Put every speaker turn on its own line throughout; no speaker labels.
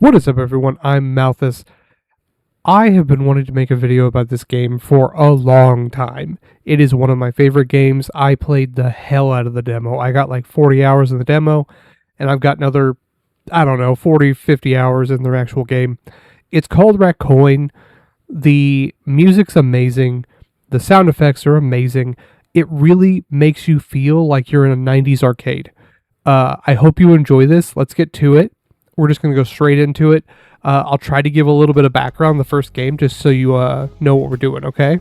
What is up, everyone? I'm Malthus. I have been wanting to make a video about this game for a long time. It is one of my favorite games. I played the hell out of the demo. I got like 40 hours in the demo, and I've got another, 40, 50 hours in the actual game. It's called Raccoin. The music's amazing. The sound effects are amazing. It really makes you feel like you're in a 90s arcade. I hope you enjoy this. Let's get to it. We're just going to go straight into it. I'll try to give a little bit of background on the first game just so you know what we're doing, okay?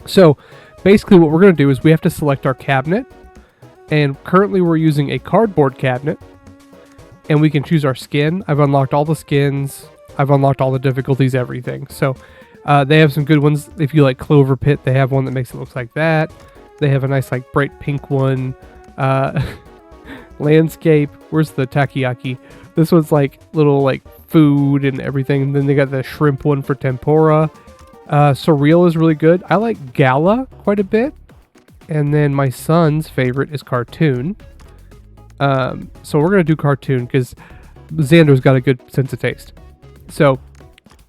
So basically what we're going to do is we have to select our cabinet. And currently we're using a cardboard cabinet. And we can choose our skin. I've unlocked all the skins. I've unlocked all the difficulties, everything. So they have some good ones. If you like Clover Pit, they have one that makes it look like that. They have a nice like bright pink one. Landscape. Where's the takoyaki? This one's like little like food and everything. And then they got the shrimp one for tempura. Surreal is really good. I like Gala quite a bit. And then my son's favorite is Cartoon. So we're going to do Cartoon because Xander's got a good sense of taste. So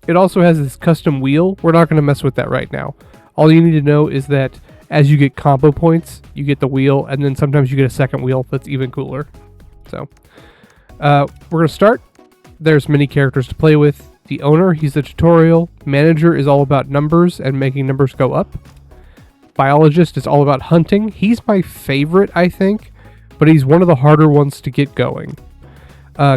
it also has this custom wheel. We're not going to mess with that right now. All you need to know is that as you get combo points, you get the wheel, and then sometimes you get a second wheel that's even cooler. So we're going to start. There's many characters to play with. The owner, he's the tutorial. Manager is all about numbers and making numbers go up. Biologist is all about hunting. He's my favorite, I think, but he's one of the harder ones to get going.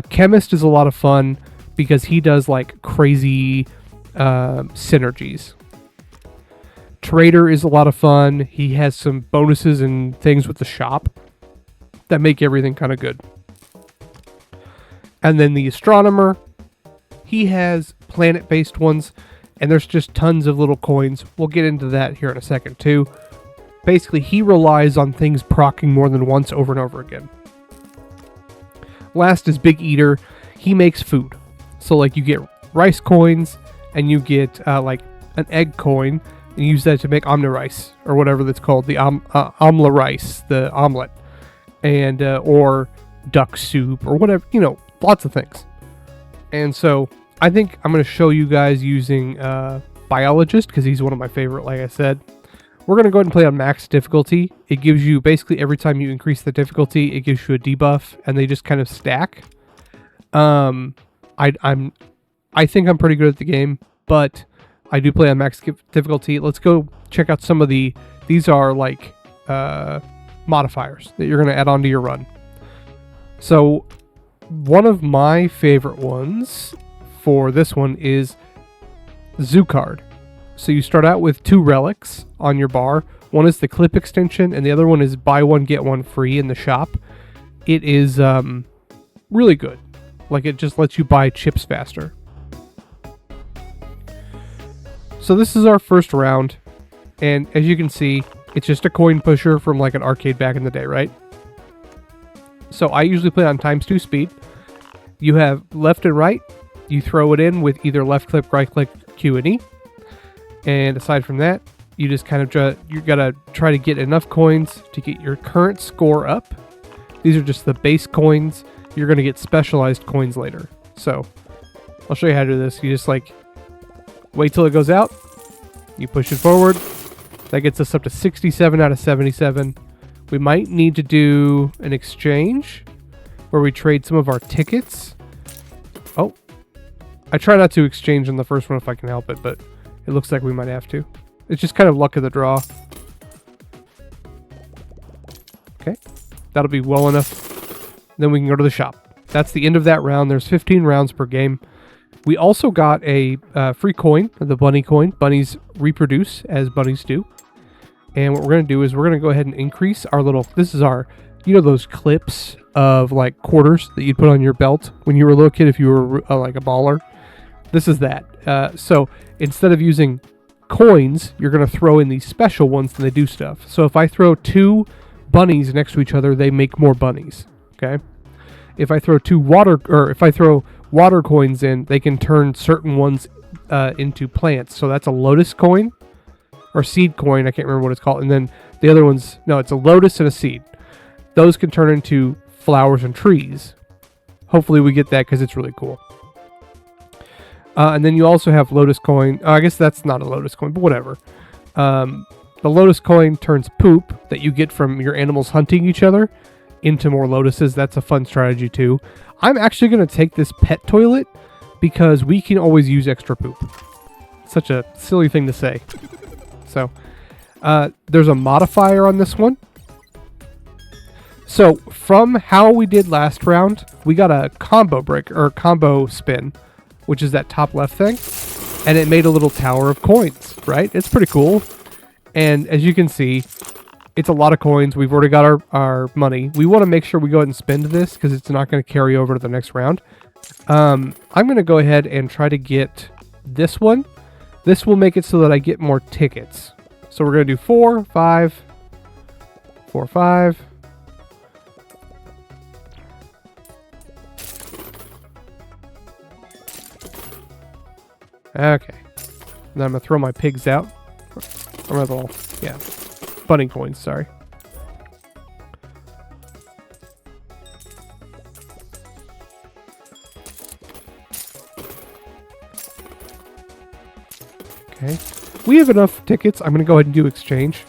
Chemist is a lot of fun because he does like crazy synergies. Trader is a lot of fun. He has some bonuses and things with the shop that make everything kind of good. And then the astronomer, he has planet-based ones, and there's just tons of little coins. We'll get into that here in a second too. Basically, he relies on things proccing more than once over and over again. Last is Big Eater. He makes food. So like you get rice coins, and you get like an egg coin, and use that to make omni-rice, or whatever that's called, the omla rice, the omelet, and or duck soup, or whatever, lots of things. And so I think I'm going to show you guys using Biologist, because he's one of my favorite, like I said. We're going to go ahead and play on max difficulty. It gives you, basically every time you increase the difficulty, it gives you a debuff, and they just kind of stack. I think I'm pretty good at the game, but I do play on max difficulty. Let's go check out some of these are like modifiers that you're going to add on to your run. So one of my favorite ones for this one is Zoo Card. So you start out with 2 relics on your bar. One is the clip extension, and the other one is buy one, get one free in the shop. It is really good. Like, it just lets you buy chips faster. So this is our first round, and as you can see, it's just a coin pusher from like an arcade back in the day, right? So I usually play on ×2 speed. You have left and right. You throw it in with either left click, right click, Q and E. And aside from that, you just kind of you gotta try to get enough coins to get your current score up. These are just the base coins. You're gonna get specialized coins later. So I'll show you how to do this. You just like wait till it goes out. You push it forward. That gets us up to 67 out of 77. We might need to do an exchange where we trade some of our tickets. Oh, I try not to exchange on the first one if I can help it, but it looks like we might have to. It's just kind of luck of the draw. Okay, that'll be well enough. Then we can go to the shop. That's the end of that round. There's 15 rounds per game. We also got a free coin, the bunny coin. Bunnies reproduce as bunnies do. And what we're going to do is we're going to go ahead and increase our little, this is our, those clips of like quarters that you'd put on your belt when you were a little kid if you were like a baller. This is that. So instead of using coins, you're going to throw in these special ones and they do stuff. So if I throw 2 bunnies next to each other, they make more bunnies. Okay. If I throw water coins in, they can turn certain ones into plants. So that's a lotus coin or seed coin. I can't remember what it's called. And then the other ones, no, it's a lotus and a seed. Those can turn into flowers and trees. Hopefully we get that because it's really cool. And then you also have lotus coin. I guess that's not a lotus coin, but whatever. The lotus coin turns poop that you get from your animals hunting each other into more lotuses. That's a fun strategy too. I'm actually going to take this pet toilet because we can always use extra poop. Such a silly thing to say. So, there's a modifier on this one. So, from how we did last round, we got a combo brick, or combo spin, which is that top left thing. And it made a little tower of coins, right? It's pretty cool. And as you can see, it's a lot of coins. We've already got our money. We want to make sure we go ahead and spend this because it's not going to carry over to the next round. I'm going to go ahead and try to get this one. This will make it so that I get more tickets. So we're going to do 4, 5, 4, 5. Okay. Then I'm going to throw my pigs out. Or my little, yeah, bunny coins, sorry. Okay. We have enough tickets. I'm going to go ahead and do exchange.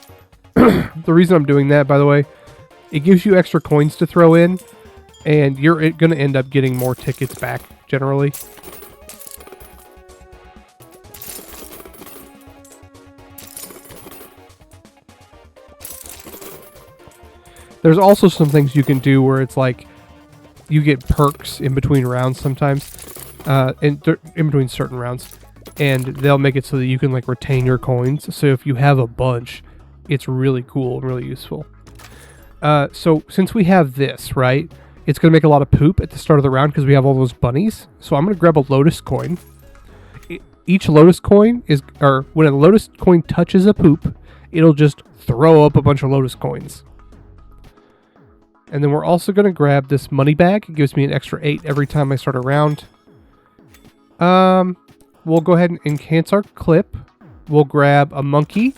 The reason I'm doing that, by the way, it gives you extra coins to throw in, and you're going to end up getting more tickets back, generally. There's also some things you can do where it's like you get perks in between rounds sometimes, in between certain rounds, and they'll make it so that you can like retain your coins. So if you have a bunch, it's really cool and really useful. So since we have this, right, it's going to make a lot of poop at the start of the round because we have all those bunnies. So I'm going to grab a lotus coin. Each lotus coin is, or when a lotus coin touches a poop, it'll just throw up a bunch of lotus coins. And then we're also going to grab this money bag. It gives me an extra 8 every time I start a round. We'll go ahead and enhance our clip. We'll grab a monkey.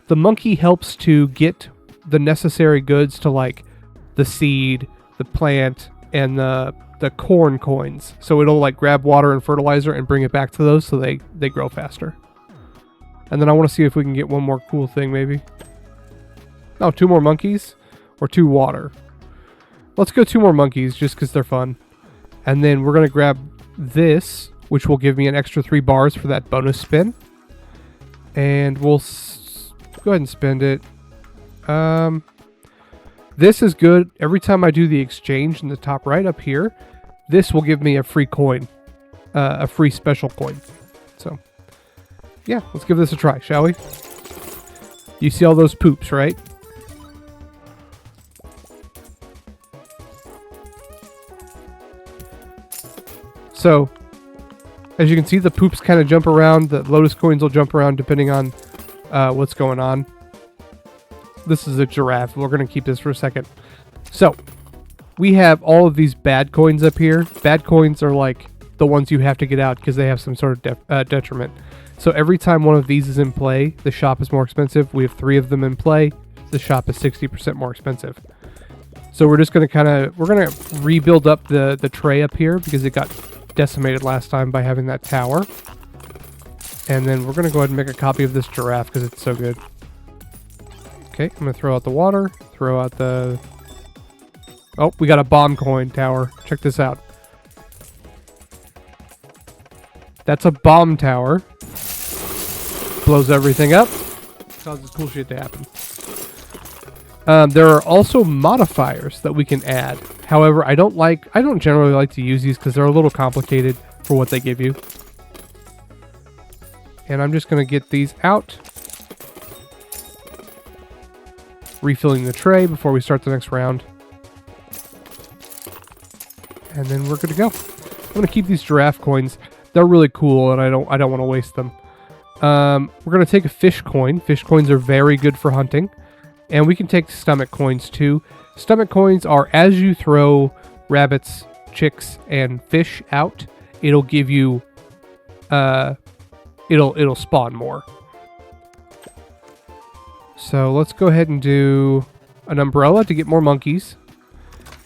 The monkey helps to get the necessary goods to like the seed, the plant, and the corn coins. So it'll like grab water and fertilizer and bring it back to those so they grow faster. And then I want to see if we can get one more cool thing maybe. Oh, 2 more monkeys or 2 water. Let's go 2 more monkeys just because they're fun. And then we're going to grab this, which will give me an extra 3 bars for that bonus spin. And we'll go ahead and spend it. This is good. Every time I do the exchange in the top right up here, this will give me a free coin. A free special coin. So, yeah, let's give this a try, shall we? You see all those poops, right? So, as you can see, the poops kind of jump around. The lotus coins will jump around depending on what's going on. This is a giraffe. We're going to keep this for a second. So, we have all of these bad coins up here. Bad coins are like the ones you have to get out because they have some sort of detriment. So, every time one of these is in play, the shop is more expensive. We have 3 of them in play. The shop is 60% more expensive. So, we're just going to we're going to rebuild up the tray up here because it got decimated last time by having that tower. And then we're going to go ahead and make a copy of this giraffe because it's so good. Okay, I'm going to throw out the water, throw out the... Oh, we got a bomb coin tower. Check this out. That's a bomb tower. Blows everything up. Causes cool shit to happen. There are also modifiers that we can add. However, I don't generally like to use these because they're a little complicated for what they give you. And I'm just going to get these out. Refilling the tray before we start the next round. And then we're good to go. I'm going to keep these giraffe coins. They're really cool and I don't want to waste them. We're going to take a fish coin. Fish coins are very good for hunting. And we can take stomach coins too. Stomach coins are as you throw rabbits, chicks, and fish out, it'll give you, it'll spawn more. So let's go ahead and do an umbrella to get more monkeys.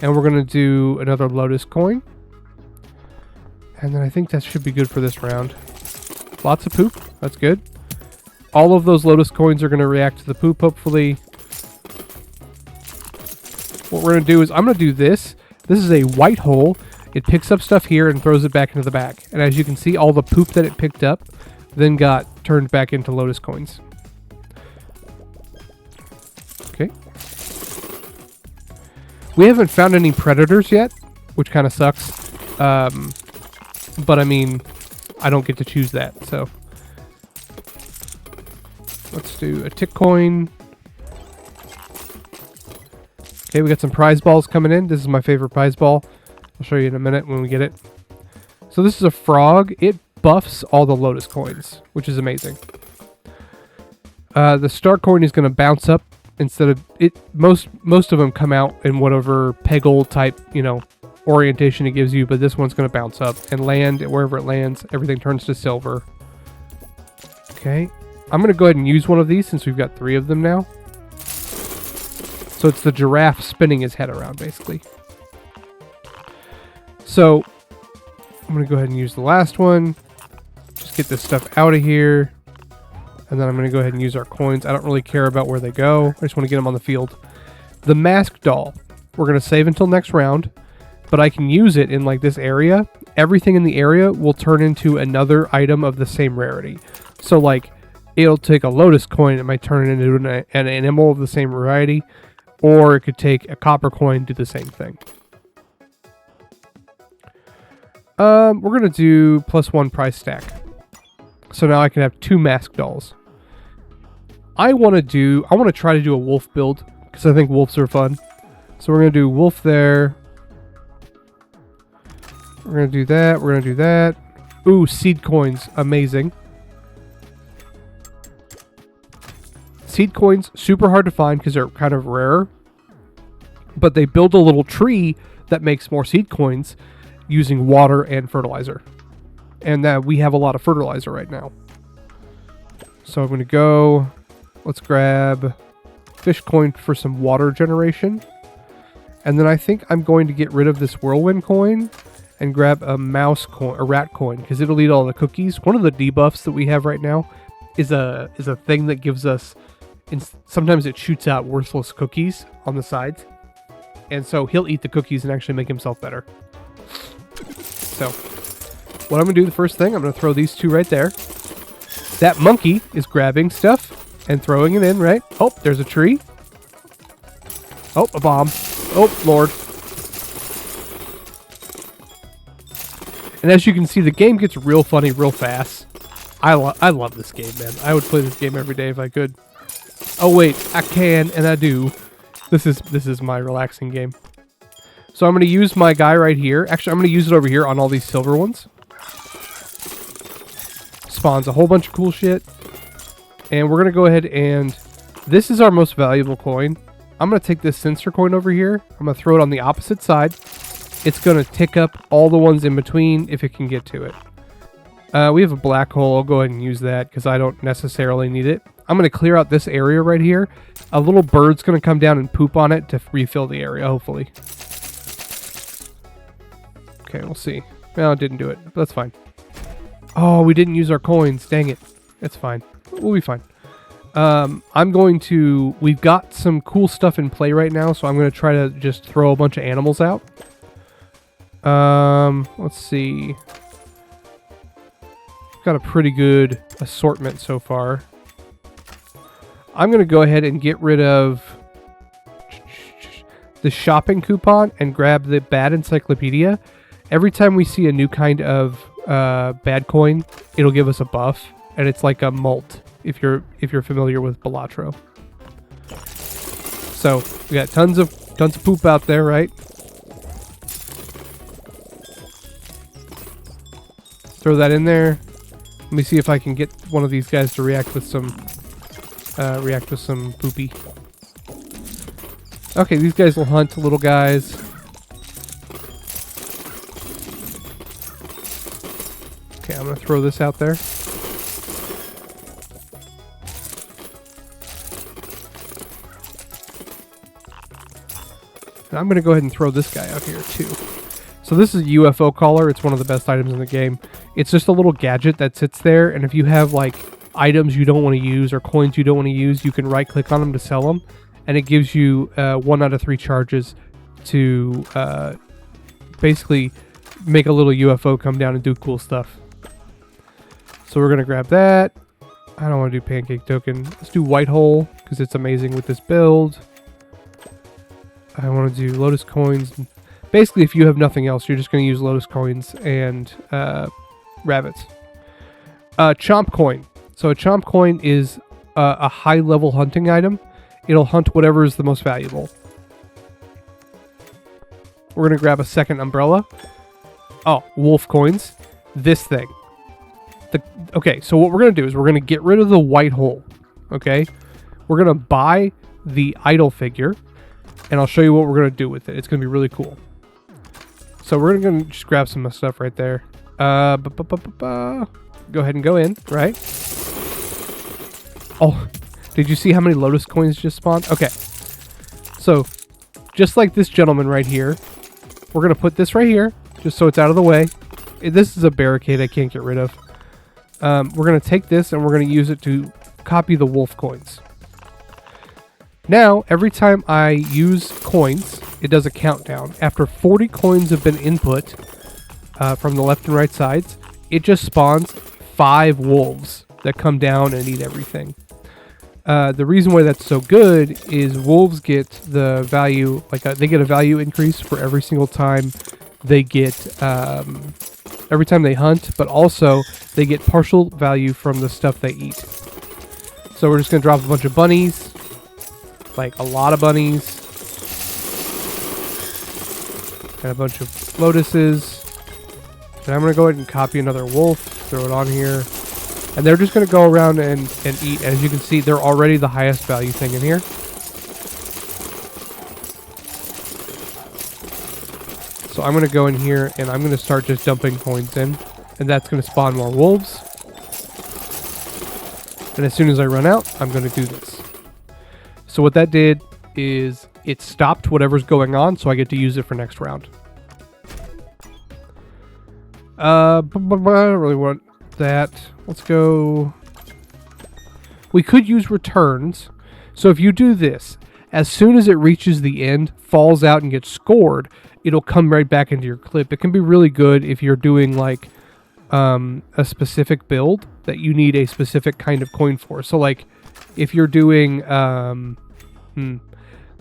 And we're going to do another lotus coin. And then I think that should be good for this round. Lots of poop. That's good. All of those lotus coins are going to react to the poop, hopefully. What we're going to do is I'm going to do this. This is a white hole. It picks up stuff here and throws it back into the bag. And as you can see, all the poop that it picked up then got turned back into lotus coins. Okay. We haven't found any predators yet, which kind of sucks. But I mean, I don't get to choose that, so. Let's do a tick coin. Okay, we got some prize balls coming in. This is my favorite prize ball. I'll show you in a minute when we get it. So this is a frog. It buffs all the lotus coins, which is amazing. The star coin is going to bounce up instead of it. Most of them come out in whatever peggle type, orientation it gives you, but this one's going to bounce up and land wherever it lands. Everything turns to silver. Okay, I'm going to go ahead and use one of these since we've got 3 of them now. So it's the giraffe spinning his head around, basically. So I'm going to go ahead and use the last one. Just get this stuff out of here. And then I'm going to go ahead and use our coins. I don't really care about where they go. I just want to get them on the field. The mask doll, we're going to save until next round. But I can use it in like this area. Everything in the area will turn into another item of the same rarity. So like it'll take a lotus coin. It might turn it into an animal of the same variety. Or it could take a copper coin, do the same thing. We're going to do +1 price stack. So now I can have 2 mask dolls. I want to try to do a wolf build because I think wolves are fun. So we're going to do wolf there. We're going to do that. We're going to do that. Ooh, seed coins. Amazing. Seed coins, super hard to find because they're kind of rare. But they build a little tree that makes more seed coins using water and fertilizer. And that we have a lot of fertilizer right now. So I'm going to go. Let's grab fish coin for some water generation. And then I think I'm going to get rid of this whirlwind coin and grab a mouse coin, a rat coin, because it'll eat all the cookies. One of the debuffs that we have right now is a thing that gives us, sometimes it shoots out worthless cookies on the sides. And so he'll eat the cookies and actually make himself better. So what I'm going to do, the first thing, I'm going to throw these 2 right there. That monkey is grabbing stuff and throwing it in, right? Oh, there's a tree. Oh, a bomb. Oh, Lord. And as you can see, the game gets real funny real fast. I love this game, man. I would play this game every day if I could. Oh, wait. I can, and I do. This is my relaxing game. So I'm going to use my guy right here. Actually, I'm going to use it over here on all these silver ones. Spawns a whole bunch of cool shit. And we're going to go ahead and... This is our most valuable coin. I'm going to take this sensor coin over here. I'm going to throw it on the opposite side. It's going to tick up all the ones in between if it can get to it. We have a black hole. I'll go ahead and use that because I don't necessarily need it. I'm going to clear out this area right here. A little bird's going to come down and poop on it to refill the area, hopefully. Okay, we'll see. Well, it didn't do it. But that's fine. Oh, we didn't use our coins. Dang it. It's fine. We'll be fine. We've got some cool stuff in play right now, so I'm going to try to just throw a bunch of animals out. Let's see. Got a pretty good assortment so far. I'm going to go ahead and get rid of the shopping coupon and grab the bad encyclopedia. Every time we see a new kind of bad coin, it'll give us a buff, and it's like a molt if you're familiar with Balatro. So we got tons of poop out there, right? Throw that in there. Let me see if I can get one of these guys to react with some poopy. Okay, these guys will hunt little guys. Okay, I'm gonna throw this out there. And I'm gonna go ahead and throw this guy out here too. So this is a UFO collar. It's one of the best items in the game. It's just a little gadget that sits there, and if you have like items you don't want to use or coins you don't want to use, you can right click on them to sell them, and it gives you 1 out of 3 charges to basically make a little UFO come down and do cool stuff. So we're gonna grab that. I don't want to do pancake token. Let's do white hole because it's amazing with this build. I want to do lotus coins. Basically, if you have nothing else, you're just going to use lotus coins and rabbits. Chomp coin. So a chomp coin is a high level hunting item. It'll hunt whatever is the most valuable. We're going to grab a second umbrella. Oh, wolf coins. This thing. Okay, so what we're going to do is we're going to get rid of the white hole. Okay? We're going to buy the idol figure, and I'll show you what we're going to do with it. It's going to be really cool. So we're going to just grab some stuff right there. Go ahead and go in, right? Oh, did you see how many lotus coins just spawned? Okay. So, just like this gentleman right here, we're going to put this right here, just so it's out of the way. This is a barricade I can't get rid of. We're going to take this and we're going to use it to copy the wolf coins. Now, every time I use coins, it does a countdown. After 40 coins have been input from the left and right sides, it just spawns 5 wolves that come down and eat everything. The reason why that's so good is wolves get the value, they get a value increase for every single time they get, every time they hunt, but also they get partial value from the stuff they eat. So we're just going to drop a bunch of bunnies, like a lot of bunnies, and a bunch of lotuses. And I'm going to go ahead and copy another wolf, throw it on here. And they're just going to go around and eat. As you can see, they're already the highest value thing in here. So I'm going to go in here and I'm going to start just dumping coins in. And that's going to spawn more wolves. And as soon as I run out, I'm going to do this. So what that did is it stopped whatever's going on, so I get to use it for next round. I don't really want that. Let's go. We could use returns. So if you do this, as soon as it reaches the end, falls out and gets scored, it'll come right back into your clip. It can be really good if you're doing like a specific build that you need a specific kind of coin for. So like if you're doing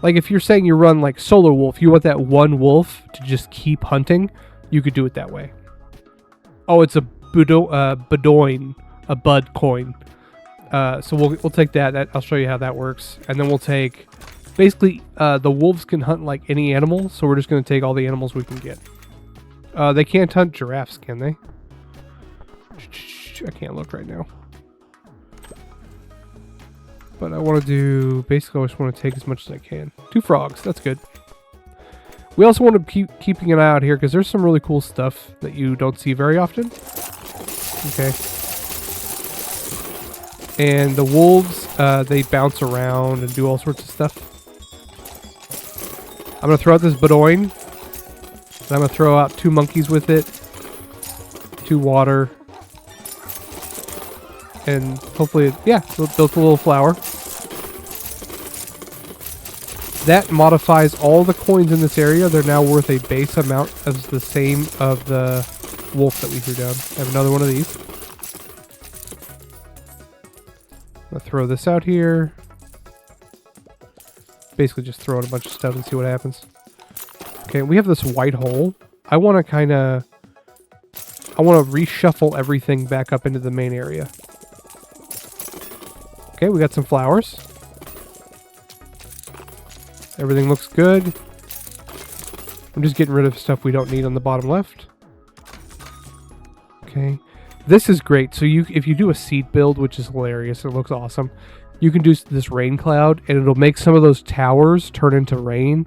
like if you're saying you run like Solar Wolf, you want that one wolf to just keep hunting, you could do it that way. Oh, it's a Bedoin, a bud coin. So we'll take that. I'll show you how that works. And then we'll take, basically, the wolves can hunt like any animal, so we're just going to take all the animals we can get. They can't hunt giraffes, can they? I can't look right now. But I want to do, basically I just want to take as much as I can. 2 frogs, that's good. We also want to keep keeping an eye out here because there's some really cool stuff that you don't see very often. Okay. And the wolves, they bounce around and do all sorts of stuff. I'm going to throw out this Bedoin. And I'm going to throw out 2 monkeys with it. 2 water. And hopefully, yeah, built a little flower. That modifies all the coins in this area. They're now worth a base amount as the same of the wolf that we threw down. I have another one of these. I'm going to throw this out here. Basically just throw out a bunch of stuff and see what happens. Okay, we have this white hole. I want to reshuffle everything back up into the main area. Okay, we got some flowers. Everything looks good. I'm just getting rid of stuff we don't need on the bottom left. Okay. This is great. So if you do a seed build, which is hilarious, it looks awesome, you can do this rain cloud, and it'll make some of those towers turn into rain,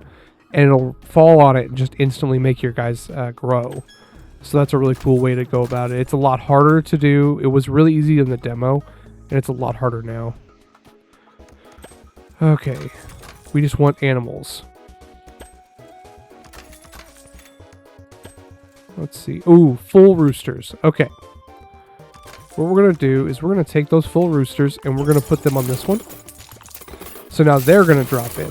and it'll fall on it and just instantly make your guys grow. So that's a really cool way to go about it. It's a lot harder to do. It was really easy in the demo, and it's a lot harder now. Okay. We just want animals. Let's see. Ooh, full roosters. Okay. what we're going to do is we're going to take those full roosters and we're going to put them on this one. So now they're going to drop in.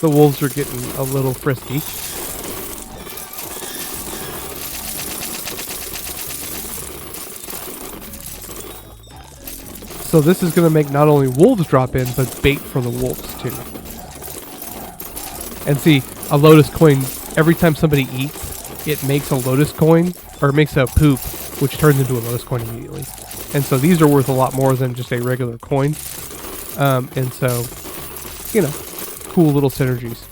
The wolves are getting a little frisky. So this is going to make not only wolves drop in, but bait for the wolves too. And see, a lotus coin, every time somebody eats, it makes a lotus coin, or it makes a poop, which turns into a lotus coin immediately. And so these are worth a lot more than just a regular coin. And so, you know, cool little synergies.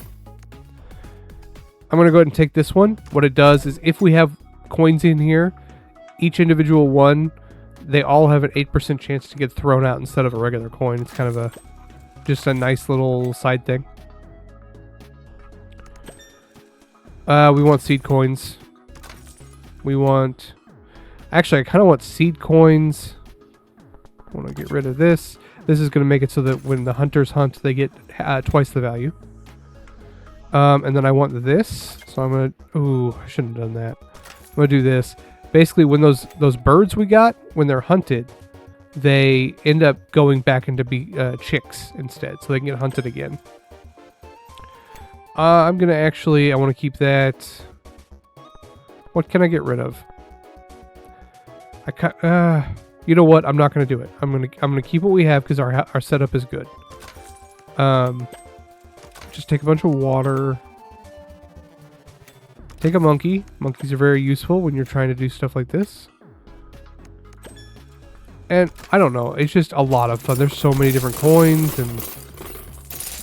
I'm going to go ahead and take this one. What it does is if we have coins in here, each individual one, they all have an 8% chance to get thrown out instead of a regular coin. It's kind of just a nice little side thing. We want seed coins. Actually, I kind of want seed coins. I want to get rid of this. This is going to make it so that when the hunters hunt, they get twice the value. And then I want this. So I'm going to... Ooh, I shouldn't have done that. I'm going to do this. Basically, when those birds we got, when they're hunted, they end up going back into chicks instead. So they can get hunted again. I'm going to actually... I want to keep that... What can I get rid of? You know what? I'm not going to do it. I'm gonna keep what we have because our setup is good. Just take a bunch of water. Take a monkey. Monkeys are very useful when you're trying to do stuff like this. And I don't know. It's just a lot of fun. There's so many different coins, and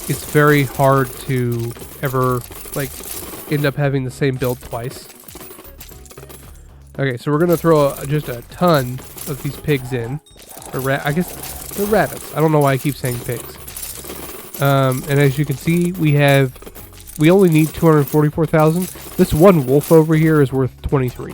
it's very hard to ever like end up having the same build twice. Okay, so we're gonna throw just a ton of these pigs in. I guess they're rabbits. I don't know why I keep saying pigs. And as you can see, we only need 244,000. This one wolf over here is worth 23.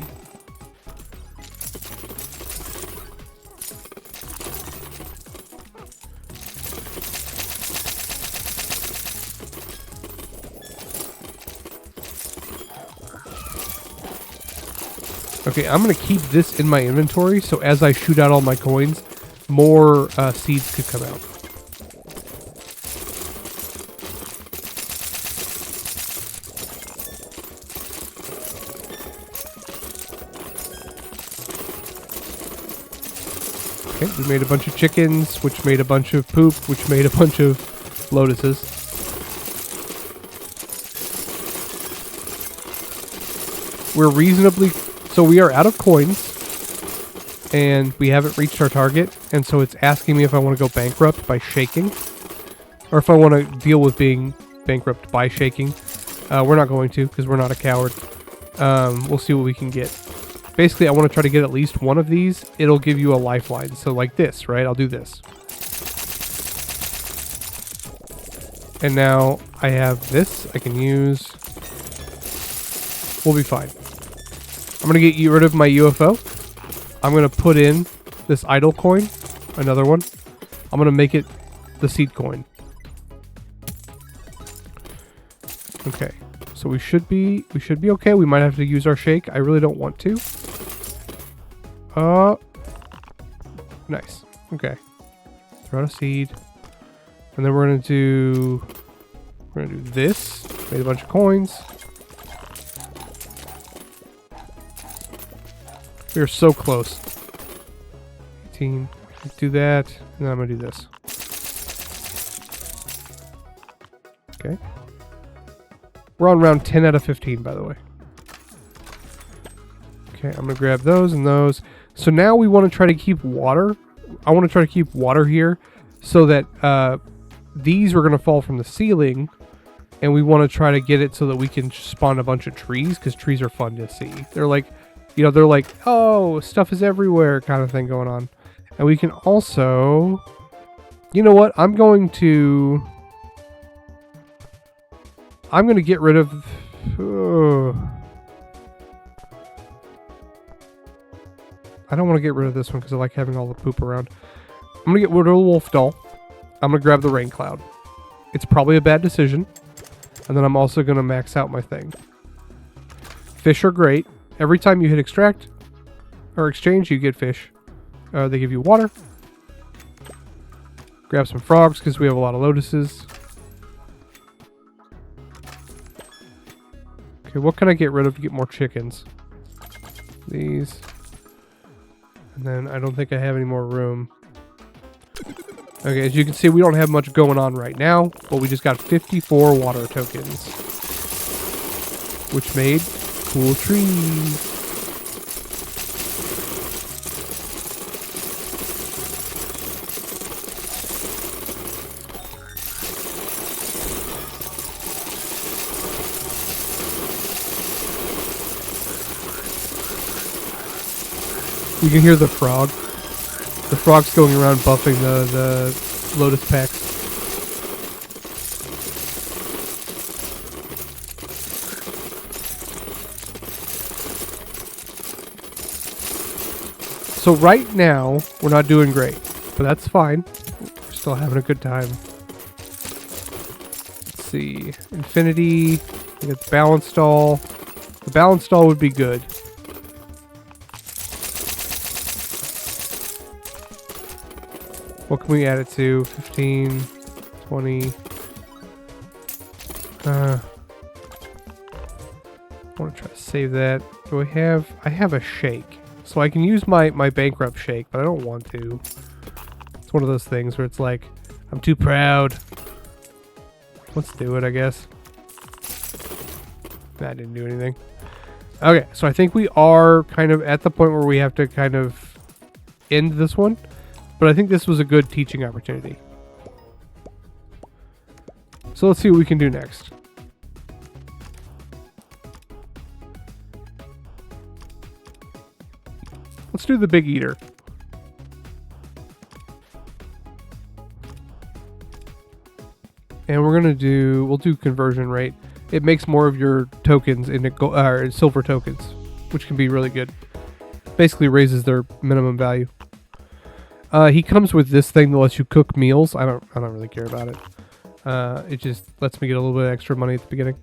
Okay, I'm going to keep this in my inventory, so as I shoot out all my coins, more seeds could come out. Okay, we made a bunch of chickens, which made a bunch of poop, which made a bunch of lotuses. We're reasonably... So we are out of coins, and we haven't reached our target, and so it's asking me if I want to go bankrupt by shaking, or if I want to deal with being bankrupt by shaking. We're not going to, because we're not a coward. We'll see what we can get. Basically, I want to try to get at least one of these. It'll give you a lifeline. So like this, right? I'll do this. And now I have this I can use. We'll be fine. I'm going to get rid of my UFO. I'm going to put in this idle coin. Another one. I'm going to make it the seed coin. Okay. So we should be okay. We might have to use our shake. I really don't want to. Nice. Okay. Throw out a seed. And then we're gonna do this. Made a bunch of coins. We are so close. 18. Do that. And then I'm gonna do this. Okay. We're on round 10 out of 15, by the way. Okay, I'm going to grab those and those. So now we want to try to keep water. I want to try to keep water here so that these are going to fall from the ceiling. And we want to try to get it so that we can spawn a bunch of trees, because trees are fun to see. They're like, oh, stuff is everywhere kind of thing going on. And we can also... You know what? I'm going to get rid of... I don't want to get rid of this one because I like having all the poop around. I'm going to get rid of the wolf doll. I'm going to grab the rain cloud. It's probably a bad decision. And then I'm also going to max out my thing. Fish are great. Every time you hit extract or exchange, you get fish. They give you water. Grab some frogs because we have a lot of lotuses. Okay, what can I get rid of to get more chickens? These. And then I don't think I have any more room. Okay, as you can see, we don't have much going on right now, but we just got 54 water tokens, which made cool trees. You can hear the frog. The frog's going around buffing the lotus packs. So right now, we're not doing great, but that's fine. We're still having a good time. Let's see. Infinity. We got the balance stall. The balance stall would be good. What can we add it to? 15, 20. I want to try to save that. Do I have a shake. So I can use my bankrupt shake, but I don't want to. It's one of those things where it's like, I'm too proud. Let's do it, I guess. That didn't do anything. Okay, so I think we are kind of at the point where we have to kind of end this one. But I think this was a good teaching opportunity. So let's see what we can do next. Let's do the big eater. And we'll do conversion rate. It makes more of your tokens into silver tokens, which can be really good. Basically raises their minimum value. He comes with this thing that lets you cook meals. I don't really care about it. It just lets me get a little bit of extra money at the beginning.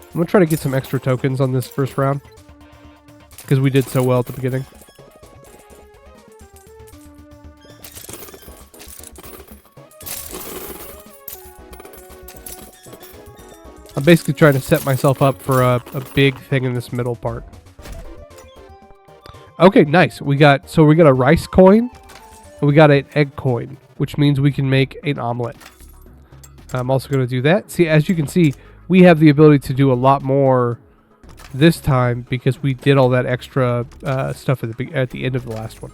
I'm gonna try to get some extra tokens on this first round because we did so well at the beginning. I'm basically trying to set myself up for a big thing in this middle part. Okay, nice. We got a rice coin, and we got an egg coin, which means we can make an omelet. I'm also going to do that. See, as you can see, we have the ability to do a lot more this time because we did all that extra stuff at the end of the last one.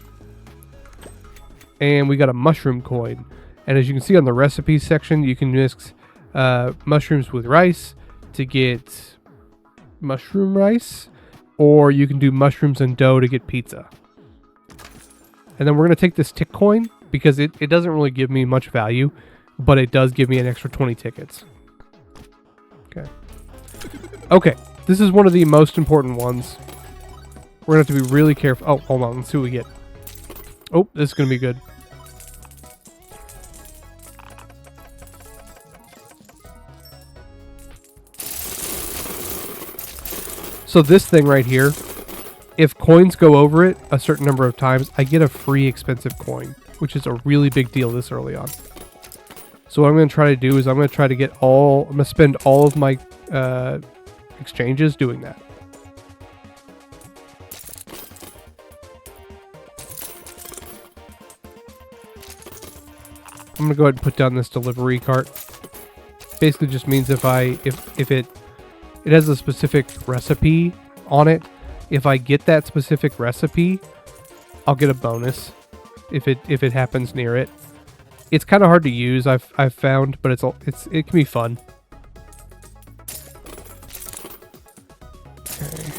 And we got a mushroom coin. And as you can see on the recipes section, you can mix mushrooms with rice to get mushroom rice, or you can do mushrooms and dough to get pizza. And then we're going to take this tick coin because it doesn't really give me much value, but it does give me an extra 20 tickets. Okay, this is one of the most important ones. We're going to have to be really careful. Oh, hold on, let's see what we get. Oh, this is going to be good. So this thing right here, if coins go over it a certain number of times, I get a free expensive coin, which is a really big deal this early on. So what I'm going to try to do is I'm going to try to I'm going to spend all of my exchanges doing that. I'm going to go ahead and put down this delivery cart. Basically just means if it has a specific recipe on it. If I get that specific recipe, I'll get a bonus if it happens near it. It's kind of hard to use, I've found, but it can be fun. Okay.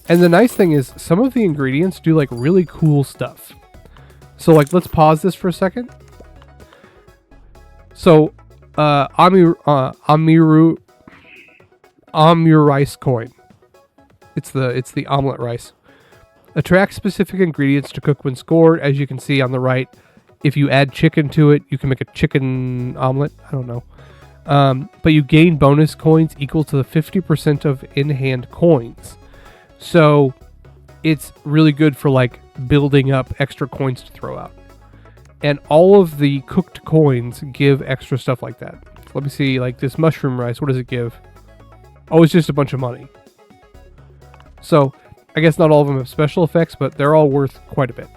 And the nice thing is some of the ingredients do like really cool stuff. So like let's pause this for a second. So, Amiru rice coin. It's the omelet rice. Attract specific ingredients to cook when scored. As you can see on the right, if you add chicken to it, you can make a chicken omelet. I don't know. But you gain bonus coins equal to the 50% of in-hand coins. So it's really good for like building up extra coins to throw out. And all of the cooked coins give extra stuff like that. Let me see, like this mushroom rice, what does it give? Oh, it's just a bunch of money. So I guess not all of them have special effects, but they're all worth quite a bit.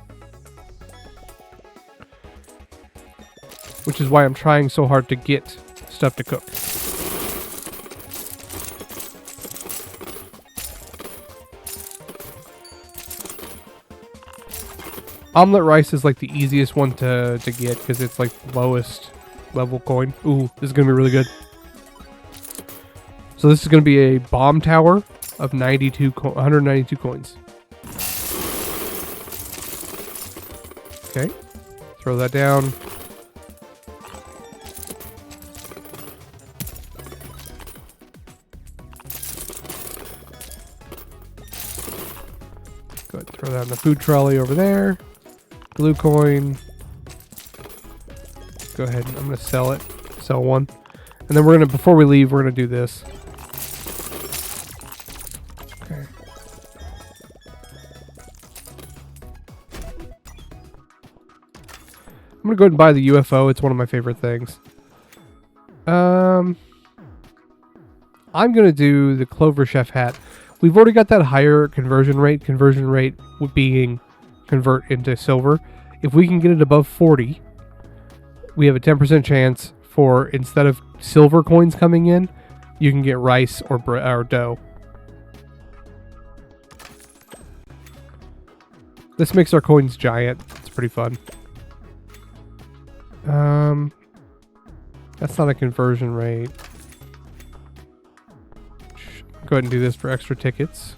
Which is why I'm trying so hard to get stuff to cook. Omelet rice is like the easiest one to get because it's like the lowest level coin. Ooh, this is going to be really good. So this is going to be a bomb tower of 192 coins. Okay, throw that down. Go ahead and throw that in the food trolley over there. Glue coin. Go ahead and I'm going to sell it. Sell one. And then we're going to, before we leave, we're going to do this. Okay. I'm going to go ahead and buy the UFO. It's one of my favorite things. I'm going to do the Clover Chef hat. We've already got that higher conversion rate. Conversion rate being convert into silver. If we can get it above 40, we have a 10% chance for, instead of silver coins coming in, you can get rice or dough. This makes our coins giant. It's pretty fun. That's not a conversion rate. Go ahead and do this for extra tickets.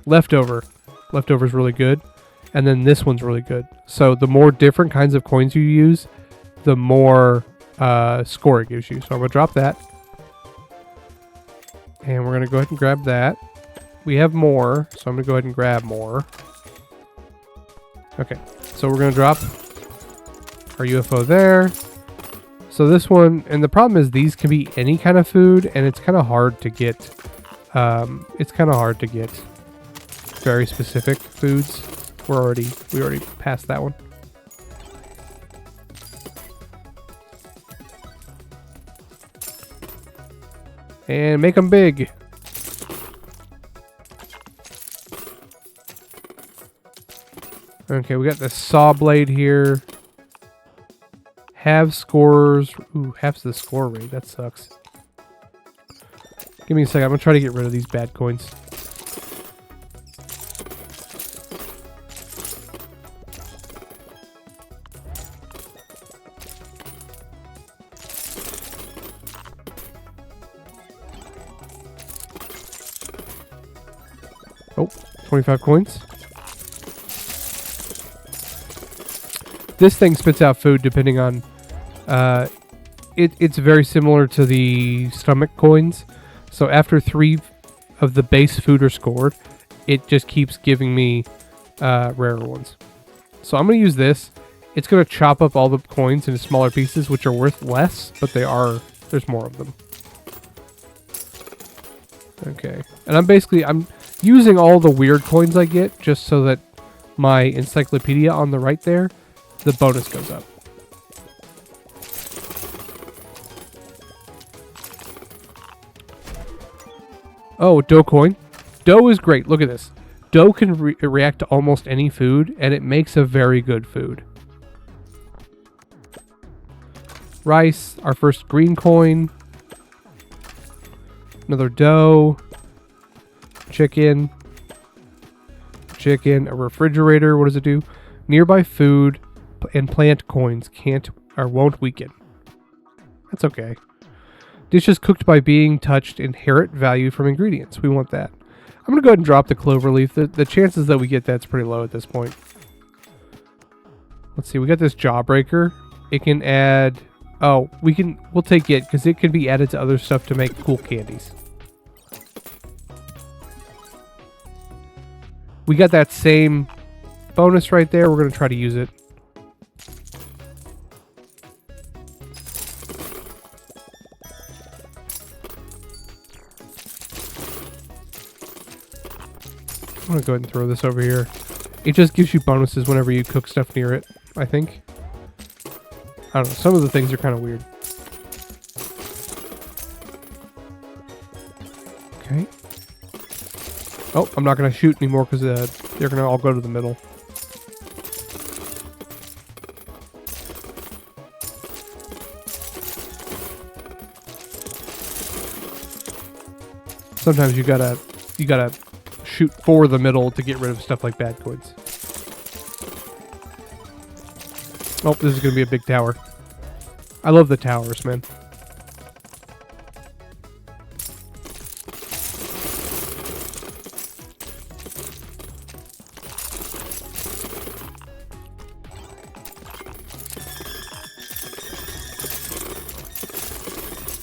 Leftover. Leftover is really good. And then this one's really good. So the more different kinds of coins you use, the more score it gives you. So I'm going to drop that. And we're going to go ahead and grab that. We have more, so I'm going to go ahead and grab more. Okay, so we're going to drop our UFO there. So this one, and the problem is these can be any kind of food, and it's kind of hard to get. Very specific foods. We already passed that one. And make them big. Okay, we got the saw blade here. Have scores. Ooh, half's the score rate. That sucks. Give me a second. I'm going to try to get rid of these bad coins. Oh, 25 coins. This thing spits out food depending on... it's very similar to the stomach coins. So after 3 of the base food are scored, it just keeps giving me rarer ones. So I'm going to use this. It's going to chop up all the coins into smaller pieces, which are worth less, but there's more of them. Okay. And I'm using all the weird coins I get just so that my encyclopedia on the right there, the bonus goes up. Oh, dough coin. Dough is great. Look at this. Dough can react to almost any food, and it makes a very good food. Rice, our first green coin. Another dough. Chicken. A refrigerator. What does it do? Nearby food and plant coins won't weaken. That's okay. Dishes cooked by being touched inherit value from ingredients. We want that. I'm going to go ahead and drop the clover leaf. The chances that we get that's pretty low at this point. Let's see. We got this jawbreaker. It can add Oh, we'll take it because it can be added to other stuff to make cool candies. We got that same bonus right there. We're going to try to use it. I'm going to go ahead and throw this over here. It just gives you bonuses whenever you cook stuff near it, I think. I don't know. Some of the things are kind of weird. Okay. Oh, I'm not going to shoot anymore because they're going to all go to the middle. Sometimes you gotta shoot for the middle to get rid of stuff like bad coins. Oh, this is gonna be a big tower. I love the towers, man.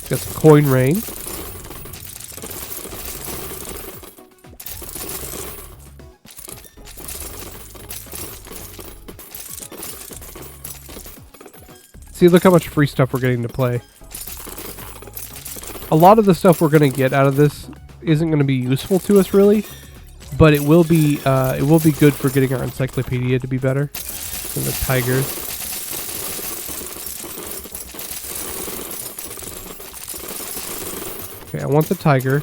Got some coin rain. See, look how much free stuff we're getting to play. A lot of the stuff we're going to get out of this isn't going to be useful to us, really, but it will be good for getting our encyclopedia to be better. And the tigers. Okay, I want the tiger.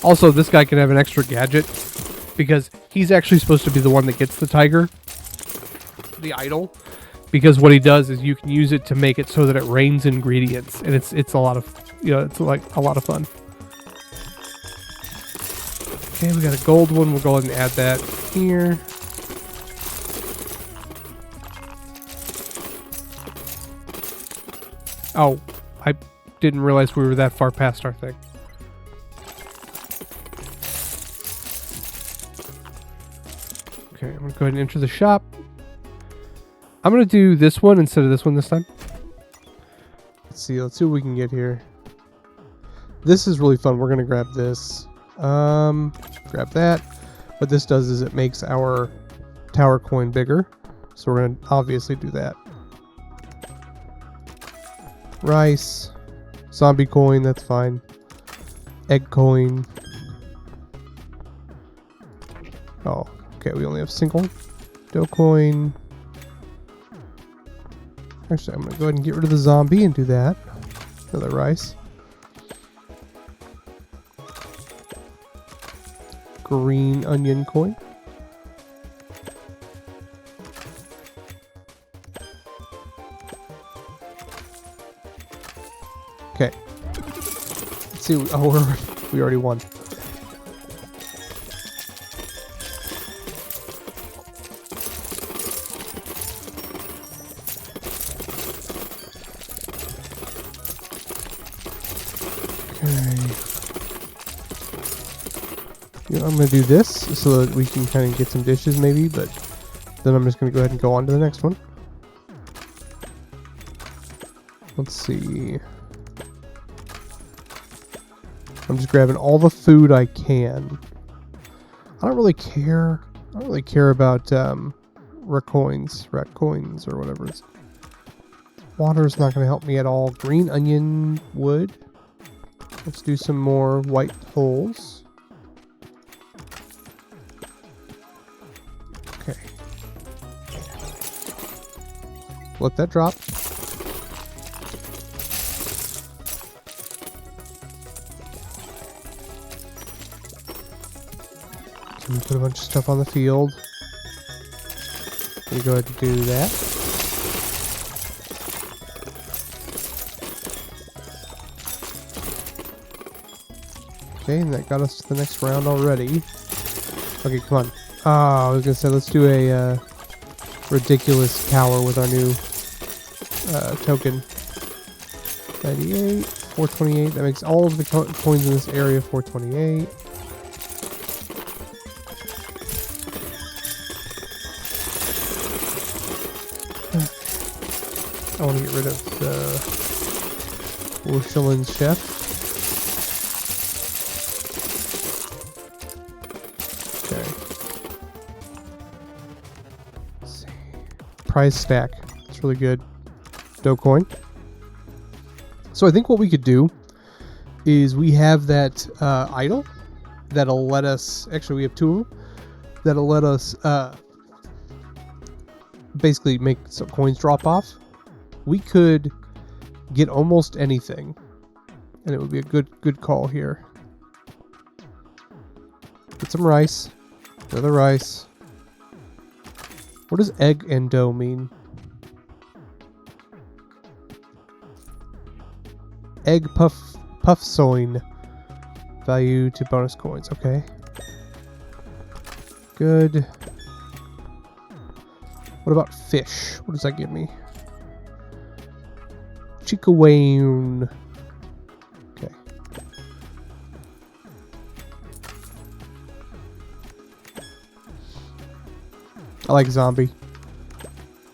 Also, this guy can have an extra gadget because he's actually supposed to be the one that gets the tiger, the idol. Because what he does is you can use it to make it so that it rains ingredients, and it's a lot of, it's like a lot of fun. Okay, we got a gold one. We'll go ahead and add that here. Oh, I didn't realize we were that far past our thing. Okay, I'm gonna go ahead and enter the shop. I'm going to do this one instead of this one this time. Let's see what we can get here. This is really fun. We're going to grab this. Grab that. What this does is it makes our tower coin bigger. So we're going to obviously do that. Rice. Zombie coin, that's fine. Egg coin. Oh, okay, we only have single. Dough coin. Actually, I'm going to go ahead and get rid of the zombie and do that. Another rice. Green onion coin. Okay. Let's see. Oh, we already won. I'm going to do this so that we can kind of get some dishes maybe, but then I'm just going to go ahead and go on to the next one. Let's see. I'm just grabbing all the food I can. I don't really care. I don't really care about Raccoins or whatever it's. Water is not going to help me at all. Green onion wood. Let's do some more white holes. Okay. Let that drop. So we put a bunch of stuff on the field. We go ahead and do that. Okay, and that got us to the next round already. Okay, come on. I was gonna say let's do a ridiculous tower with our new token. 98, 428. That makes all of the coins in this area 428. I want to get rid of the Michelin chef. Okay. Let's see. Prize stack. It's really good. Coin. So I think what we could do is we have that idol that'll let us. Actually, we have two of them that'll let us basically make some coins drop off. We could get almost anything, and it would be a good call here. Get some rice. Another rice. What does egg and dough mean? Egg puff soin. Value to bonus coins. Okay. Good. What about fish? What does that give me? Chickawayne. Okay. I like zombie.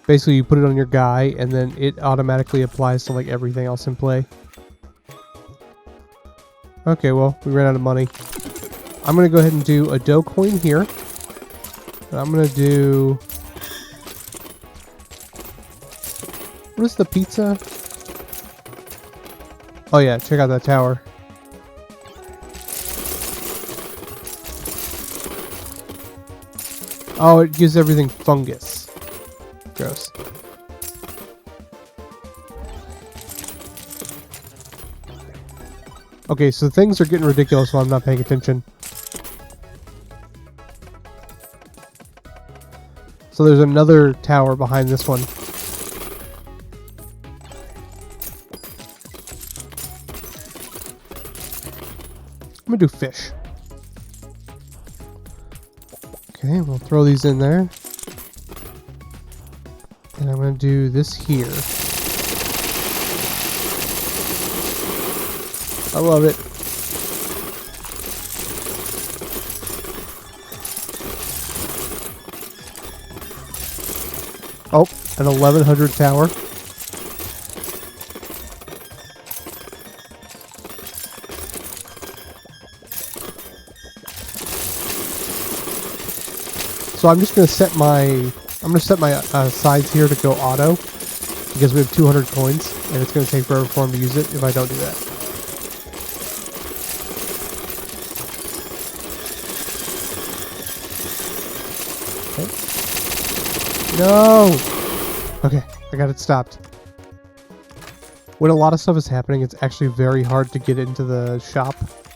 Basically, you put it on your guy, and then it automatically applies to like everything else in play. Okay, well, we ran out of money. I'm going to go ahead and do a dough coin here. And I'm going to do... What is the pizza? Oh yeah, check out that tower. Oh, it gives everything fungus. Gross. Okay, so things are getting ridiculous while I'm not paying attention. So there's another tower behind this one. I'm gonna do fish. Okay, we'll throw these in there. And I'm gonna do this here. I love it. Oh, an 1100 tower. So I'm just going to set my sides here to go auto because we have 200 coins and it's going to take forever for him to use it if I don't do that. No! Okay, I got it stopped. When a lot of stuff is happening, it's actually very hard to get into the shop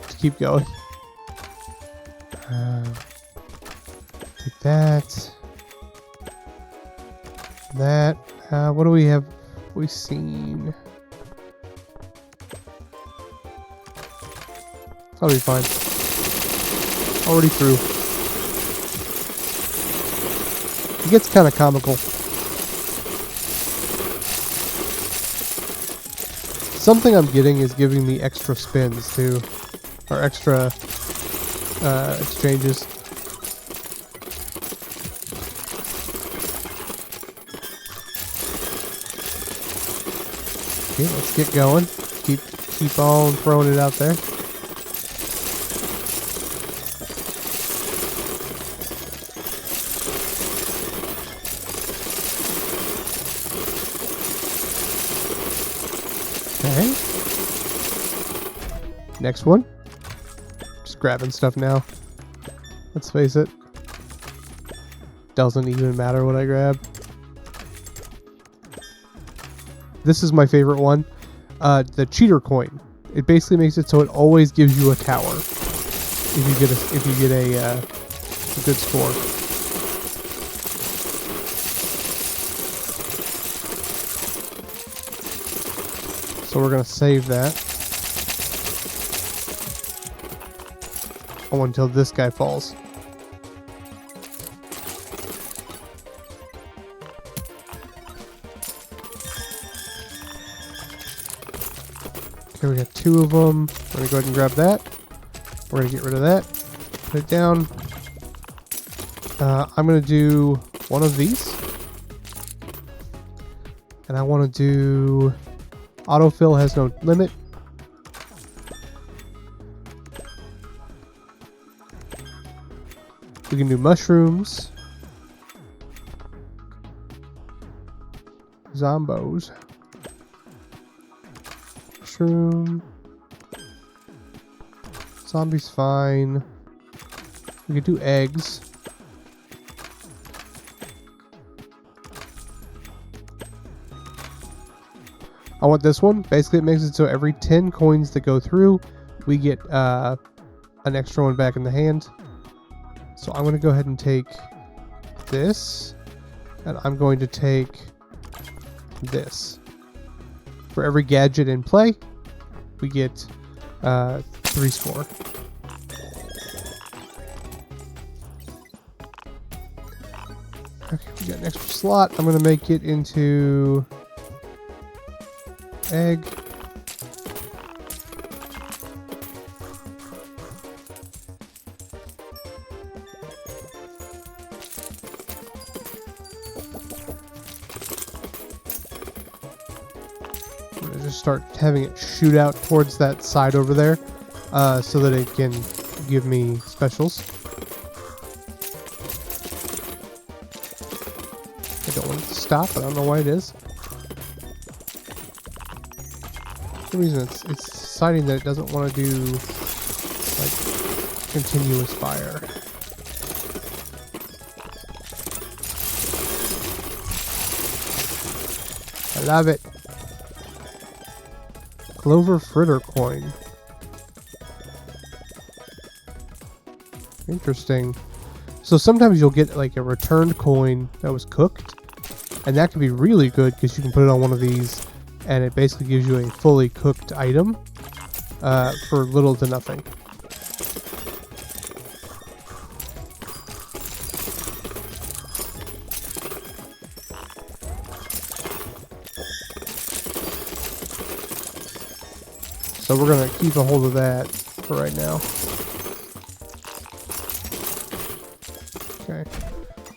to keep going. Take that. That. What do we have? We've seen. That'll be fine. Already through. It gets kind of comical. Something I'm getting is giving me extra spins too, or extra exchanges. Okay, let's get going. Keep on throwing it out there. Okay. Next one. Just grabbing stuff now. Let's face it. Doesn't even matter what I grab. This is my favorite one. The cheater coin. It basically makes it so it always gives you a tower if you get a good score. So we're gonna save that. Oh, until this guy falls. Okay, we got two of them. We're gonna go ahead and grab that. We're gonna get rid of that. Put it down. I'm gonna do one of these. And I want to do autofill has no limit. We can do mushrooms. Zombos. Mushroom. Zombies fine. We could do eggs. I want this one. Basically, it makes it so every 10 coins that go through, we get an extra one back in the hand. So I'm going to go ahead and take this, and I'm going to take this. For every gadget in play, we get 3 score. Okay, we got an extra slot. I'm going to make it into egg. I'm going to just start having it shoot out towards that side over there so that it can give me specials. I don't want it to stop. I don't know why it is. For some reason it's deciding that it doesn't want to do like continuous fire. I love it. Clover fritter coin. Interesting. So sometimes you'll get like a returned coin that was cooked, and that can be really good because you can put it on one of these and it basically gives you a fully cooked item for little to nothing. So we're going to keep a hold of that for right now. Okay.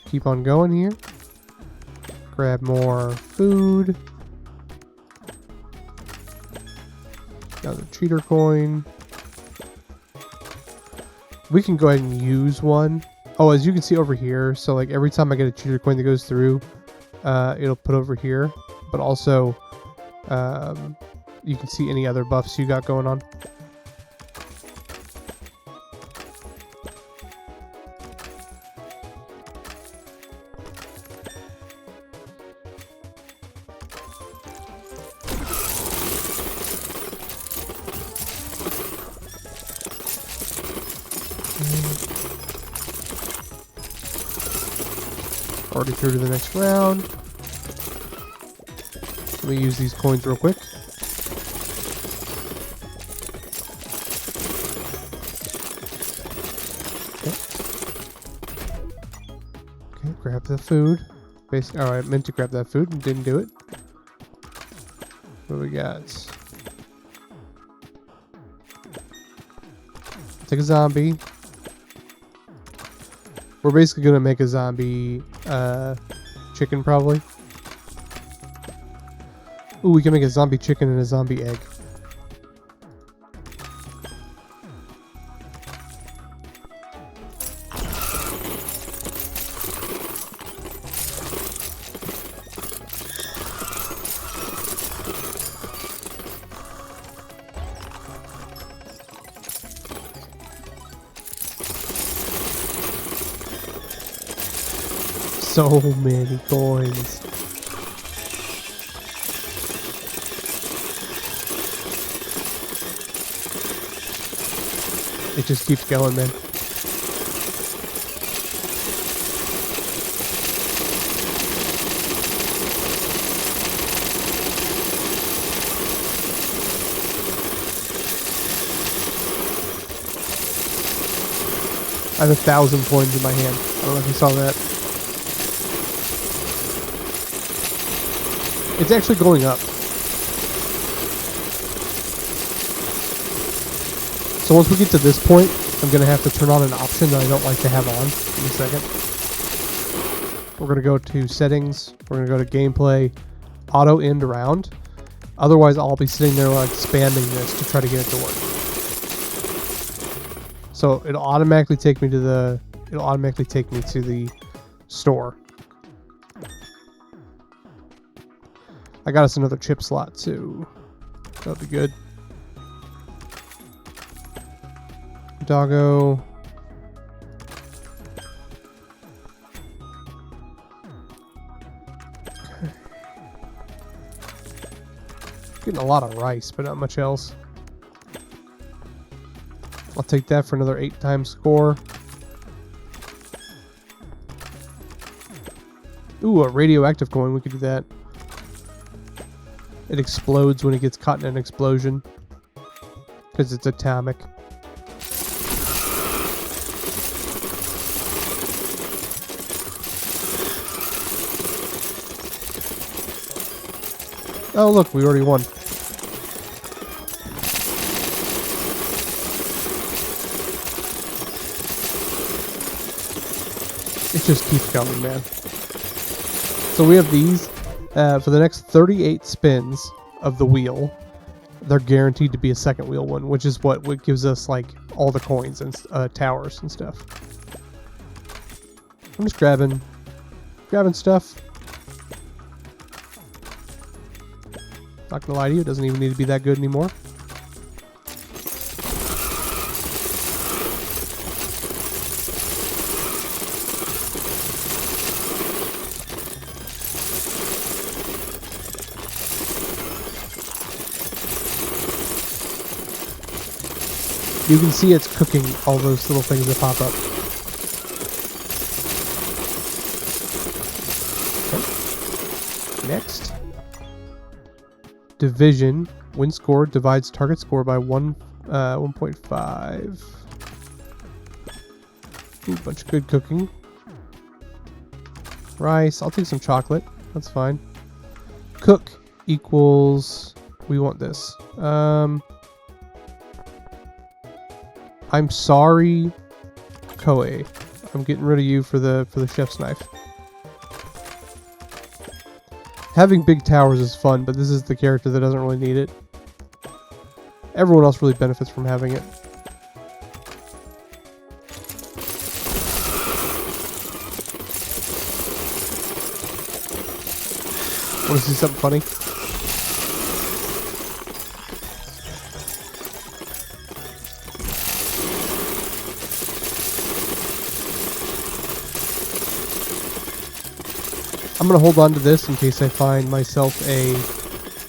Keep on going here. Grab more food. Another cheater coin. We can go ahead and use one. Oh, as you can see over here, so like every time I get a cheater coin that goes through, it'll put over here. But also, you can see any other buffs you got going on. Already through to the next round. Let me use these coins real quick. Okay, grab the food. Basically, oh, I meant to grab that food and didn't do it. What do we got? Take a zombie. We're basically gonna make a zombie chicken probably. Ooh, we can make a zombie chicken and a zombie egg. So many coins. It just keeps going, man. I have 1,000 coins in my hand. I don't know if you saw that. It's actually going up. So once we get to this point, I'm going to have to turn on an option that I don't like to have on. Give me a second. We're going to go to settings. We're going to go to gameplay. auto end round. Otherwise, I'll be sitting there like spamming this to try to get it to work. So it'll automatically take me to the store. I got us another chip slot too. That'll be good. Doggo. Okay. Getting a lot of rice, but not much else. I'll take that for another 8 times score. Ooh, a radioactive coin. We could do that. It explodes when it gets caught in an explosion. Because it's atomic. Oh, look, we already won. It just keeps going, man. So we have these. For the next 38 spins of the wheel, they're guaranteed to be a second wheel one, which is what gives us like all the coins and towers and stuff. I'm just grabbing stuff. Not gonna lie to you, it doesn't even need to be that good anymore. You can see it's cooking all those little things that pop up. Okay. Next. Division. Win score divides target score by 1.5. Ooh, bunch of good cooking. Rice. I'll take some chocolate. That's fine. Cook equals... We want this. I'm sorry, Koei. I'm getting rid of you for the chef's knife. Having big towers is fun, but this is the character that doesn't really need it. Everyone else really benefits from having it. Want to see something funny? I'm going to hold on to this in case I find myself a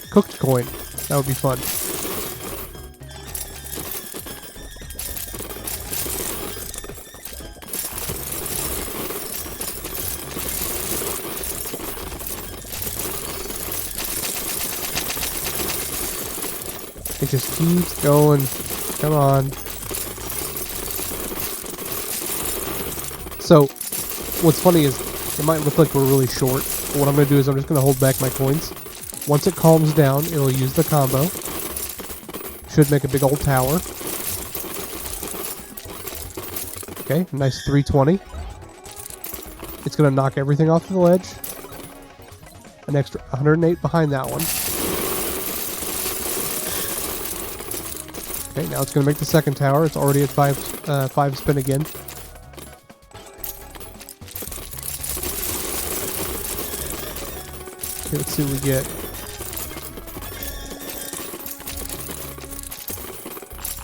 cooked coin. That would be fun. It just keeps going. Come on. So, what's funny is it might look like we're really short, but what I'm going to do is I'm just going to hold back my coins. Once it calms down, it'll use the combo. Should make a big old tower. Okay, nice 320. It's going to knock everything off the ledge. An extra 108 behind that one. Okay, now it's going to make the second tower. It's already at 5 spin again. Okay, let's see what we get.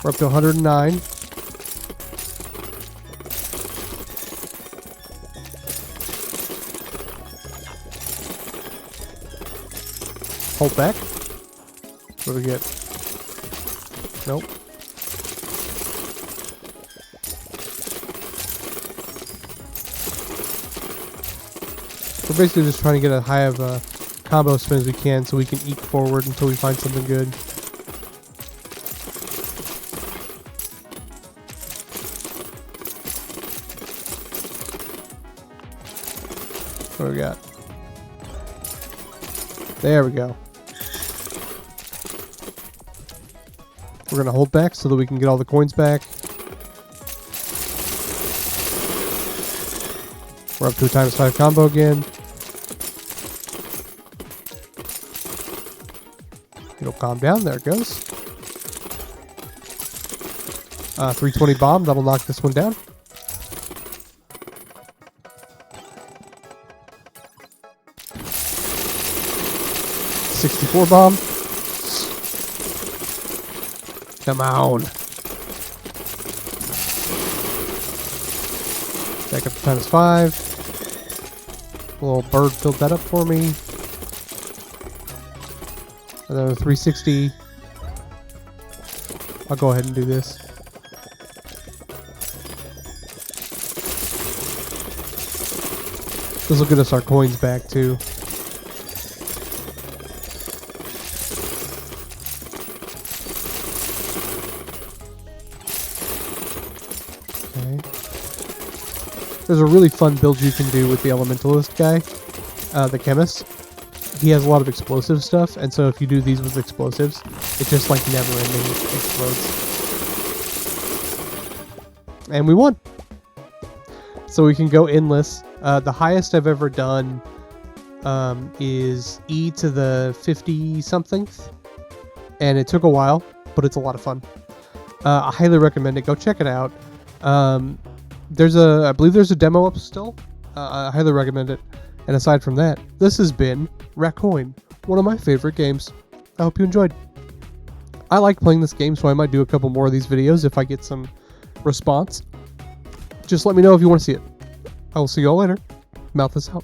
We're up to 109. Hold back. What do we get? Nope. We're basically just trying to get as high of a combo spin as we can so we can eke forward until we find something good. What do we got? There we go. We're going to hold back so that we can get all the coins back. We're up to a ×5 combo again. It'll calm down. There it goes. 320 bomb. That'll knock this one down. .64 bomb. Come on. Back up to -5. A little bird filled that up for me. And then a 360. I'll go ahead and do this. This will get us our coins back too. Okay. There's a really fun build you can do with the Elementalist guy, the chemist. He has a lot of explosive stuff, and so if you do these with explosives, it just like never ending explodes. And we won! So we can go endless. The highest I've ever done is E to the 50-somethingth, and it took a while, but it's a lot of fun. I highly recommend it. Go check it out. I believe there's a demo up still. I highly recommend it. And aside from that, this has been Raccoin, one of my favorite games. I hope you enjoyed. I like playing this game, so I might do a couple more of these videos if I get some response. Just let me know if you want to see it. I will see you all later. Mouth is out.